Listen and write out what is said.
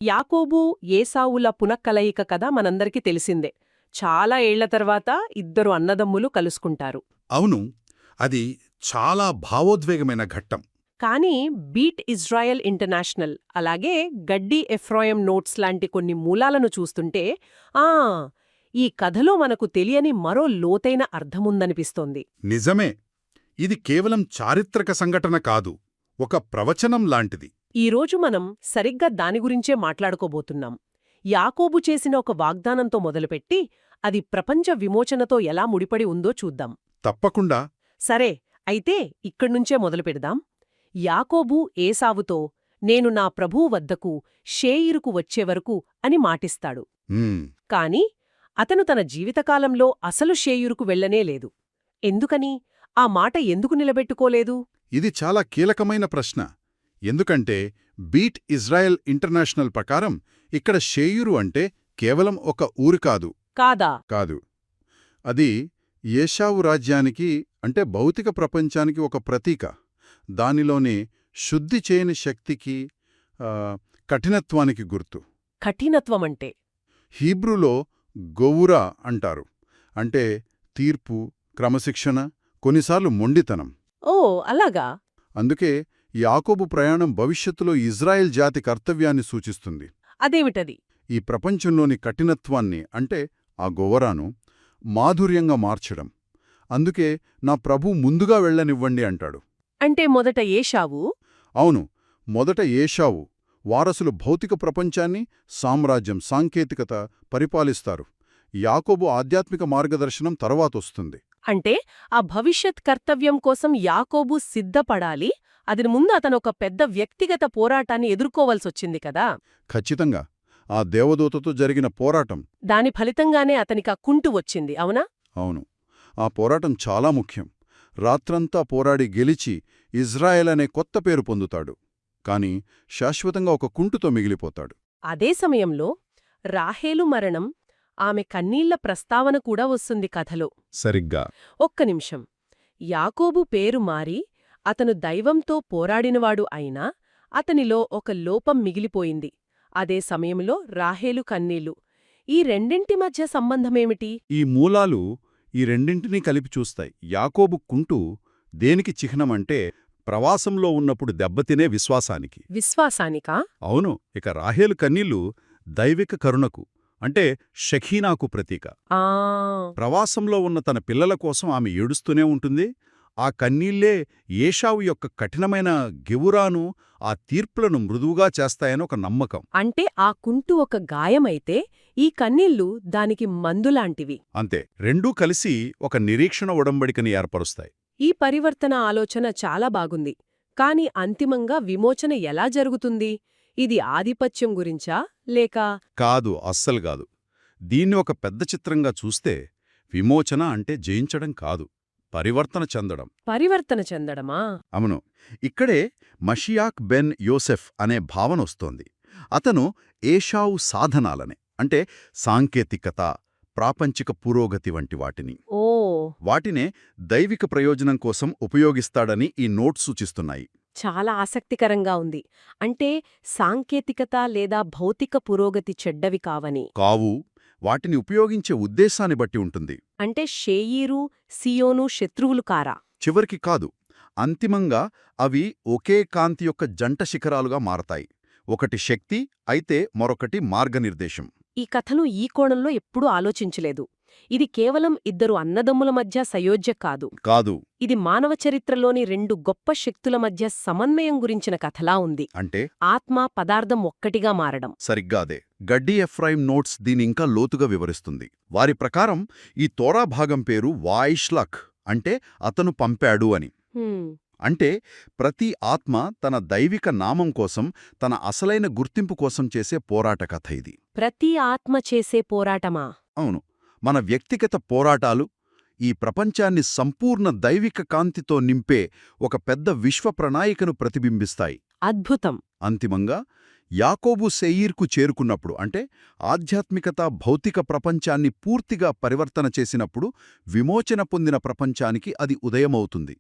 యాకోబు ఏసావుల పునఃకలయిక కథ మనందరికీ తెలిసిందే. చాలా ఏళ్ల తర్వాత ఇద్దరు అన్నదమ్ములు కలుసుకుంటారు. అవును, అది చాలా భావోద్వేగమైన ఘట్టం. కానీ బీట్ ఇజ్రాయెల్ ఇంటర్నేషనల్ అలాగే గడ్డి ఎఫ్రాయిం నోట్స్ లాంటి కొన్ని మూలాలను చూస్తుంటే ఆ ఈ కథలో మనకు తెలియని మరో లోతైన అర్థముందనిపిస్తోంది. నిజమే, ఇది కేవలం చారిత్రక సంఘటన కాదు, ఒక ప్రవచనం లాంటిది. ఈరోజు మనం సరిగ్గా దాని గురించే మాట్లాడుకోబోతున్నాం. యాకోబు చేసిన ఒక వాగ్దానంతో మొదలుపెట్టి అది ప్రపంచ విమోచనతో ఎలా ముడిపడి ఉందో చూద్దాం. తప్పకుండా. సరే, అయితే ఇక్కడ్నుంచే మొదలుపెడదాం. యాకోబు ఏసావుతో నేను నా ప్రభువు వద్దకు షేయిరుకు వచ్చేవరకు అని మాటిస్తాడు. కాని అతను తన జీవితకాలంలో అసలు షేయిరుకు వెళ్లనేలేదు. ఎందుకని? ఆ మాట ఎందుకు నిలబెట్టుకోలేదు? ఇది చాలా కీలకమైన ప్రశ్న. ఎందుకంటే బీట్ ఇజ్రాయెల్ ఇంటర్నేషనల్ ప్రకారం ఇక్కడ షేయూరు అంటే కేవలం ఒక ఊరు కాదు. కాదు, అది ఏషావు రాజ్యానికి అంటే భౌతిక ప్రపంచానికి ఒక ప్రతీక. దానిలోనే శుద్ధి చేయని శక్తికి, కఠినత్వానికి గుర్తు. కఠినత్వమంటే హీబ్రూలో గొవురా అంటారు. అంటే తీర్పు, క్రమశిక్షణ, కొన్నిసార్లు మొండితనం. ఓ అలాగా. అందుకే యాకోబు ప్రయాణం భవిష్యత్తులో ఇజ్రాయెల్ జాతి కర్తవ్యాన్ని సూచిస్తుంది. అదేమిటది? ఈ ప్రపంచంలోని కఠినత్వాన్ని అంటే ఆ గొవరాను మాధుర్యంగా మార్చడం. అందుకే నా ప్రభు ముందుగా వెళ్లనివ్వండి అంటాడు. అంటే మొదట ఏషావు? అవును, మొదట ఏషావు. వారసులు భౌతిక ప్రపంచాన్ని, సామ్రాజ్యం, సాంకేతికత పరిపాలిస్తారు. యాకోబు ఆధ్యాత్మిక మార్గదర్శనం తర్వాతొస్తుంది. అంటే ఆ భవిష్యత్ కర్తవ్యం కోసం యాకోబు సిద్ధపడాలి. అది ముందు అతనొక పెద్ద వ్యక్తిగత పోరాటాన్ని ఎదుర్కోవలసొచ్చింది కదా. ఖచ్చితంగా. ఆ దేవదూతతో జరిగిన పోరాటం. దాని ఫలితంగానే అతనికా కుంటు వచ్చింది, అవునా? అవును, ఆ పోరాటం చాలా ముఖ్యం. రాత్రంతా పోరాడి గెలిచి ఇజ్రాయెల్ అనే కొత్త పేరు పొందుతాడు. కాని శాశ్వతంగా ఒక కుంటుతో మిగిలిపోతాడు. అదే సమయంలో రాహేలు మరణం, ఆమె కన్నీళ్ల ప్రస్తావన కూడా వస్తుంది కథలో. సరిగ్గా. ఒక్క నిమిషం. యాకోబు పేరు మారి అతను దైవంతో పోరాడినవాడు అయినా అతనిలో ఒక లోపం మిగిలిపోయింది. అదే సమయంలో రాహేలు కన్నీళ్లు. ఈ రెండింటి మధ్య సంబంధమేమిటి? ఈ మూలాలు ఈ రెండింటినీ కలిపి చూస్తాయి. యాకోబు కుంటు దేనికి చిహ్నమంటే ప్రవాసంలో ఉన్నప్పుడు దెబ్బతినే విశ్వాసానికి. విశ్వాసానికా? అవును. ఇక రాహేలు కన్నీళ్లు దైవిక కరుణకు అంటే షఖీనాకు ప్రతీక. ప్రవాసంలో ఉన్న తన పిల్లల కోసం ఆమె ఏడుస్తూనే ఉంటుంది. ఆ కన్నీళ్లే ఏషావు యొక్క కఠినమైన గెవురాను, ఆ తీర్పులను మృదువుగా చేస్తాయని ఒక నమ్మకం. అంటే ఆ కుంటు ఒక గాయమైతే ఈ కన్నీళ్లు దానికి మందులాంటివి. అంతే, రెండూ కలిసి ఒక నిరీక్షణ ఒడంబడికని ఏర్పరుస్తాయి. ఈ పరివర్తన ఆలోచన చాలా బాగుంది. కాని అంతిమంగా విమోచన ఎలా జరుగుతుంది? ఇది ఆధిపత్యం గురించా లేక? కాదు, అస్సలు కాదు. దీన్ని ఒక పెద్ద చిత్రంగా చూస్తే విమోచన అంటే జయించడం కాదు, పరివర్తన చెందడం. పరివర్తన చెందడమా? అవును. ఇక్కడే మషియాక్ బెన్ యోసెఫ్ అనే భావనొస్తోంది. అతను ఏషావు సాధనాలనే అంటే సాంకేతికత, ప్రాపంచిక పురోగతి వంటి వాటినే దైవిక ప్రయోజనం కోసం ఉపయోగిస్తాడని ఈ నోట్స్ సూచిస్తున్నాయి. చాలా ఆసక్తికరంగా ఉంది. అంటే సాంకేతికత లేదా భౌతిక పురోగతి చెడ్డవి కావు, వాటిని ఉపయోగించే ఉద్దేశాన్ని బట్టి ఉంటుంది. అంటే షేయీరు, సియోను శత్రువులు కారా? చివరికి కాదు. అంతిమంగా అవి ఒకే కాంతి యొక్క జంట శిఖరాలుగా మారతాయి. ఒకటి శక్తి అయితే మరొకటి మార్గనిర్దేశం. ఈ కథను ఈ కోణంలో ఎప్పుడూ ఆలోచించలేదు. ఇది కేవలం ఇద్దరు అన్నదమ్ముల మధ్య సయోధ్య కాదు. ఇది మానవ చరిత్రలోని రెండు గొప్ప శక్తుల మధ్య సమన్వయం గురించిన కథలా ఉంది. అంటే ఆత్మ, పదార్థం ఒక్కటిగా మారడం. సరిగ్గాదే. గడ్డి ఎఫ్రాయిం నోట్స్ దీనింకా లోతుగా వివరిస్తుంది. వారి ప్రకారం ఈ తోరా భాగం పేరు వాయిష్లక్, అంటే అతను పంపాడు అని. అంటే ప్రతి ఆత్మ తన దైవిక నామం కోసం, తన అసలైన గుర్తింపు కోసం చేసే పోరాట కథ ఇది. ప్రతి ఆత్మ చేసే పోరాటమా? అవును. మన వ్యక్తిగత పోరాటాలు ఈ ప్రపంచాన్ని సంపూర్ణ దైవిక కాంతితో నింపే ఒక పెద్ద విశ్వ ప్రణాళికను ప్రతిబింబిస్తాయి. అద్భుతం. అంతిమంగా యాకోబు శేయీర్కు చేరుకున్నప్పుడు, అంటే ఆధ్యాత్మికత భౌతిక ప్రపంచాన్ని పూర్తిగా పరివర్తన చేసినప్పుడు, విమోచన పొందిన ప్రపంచానికి అది ఉదయమవుతుంది.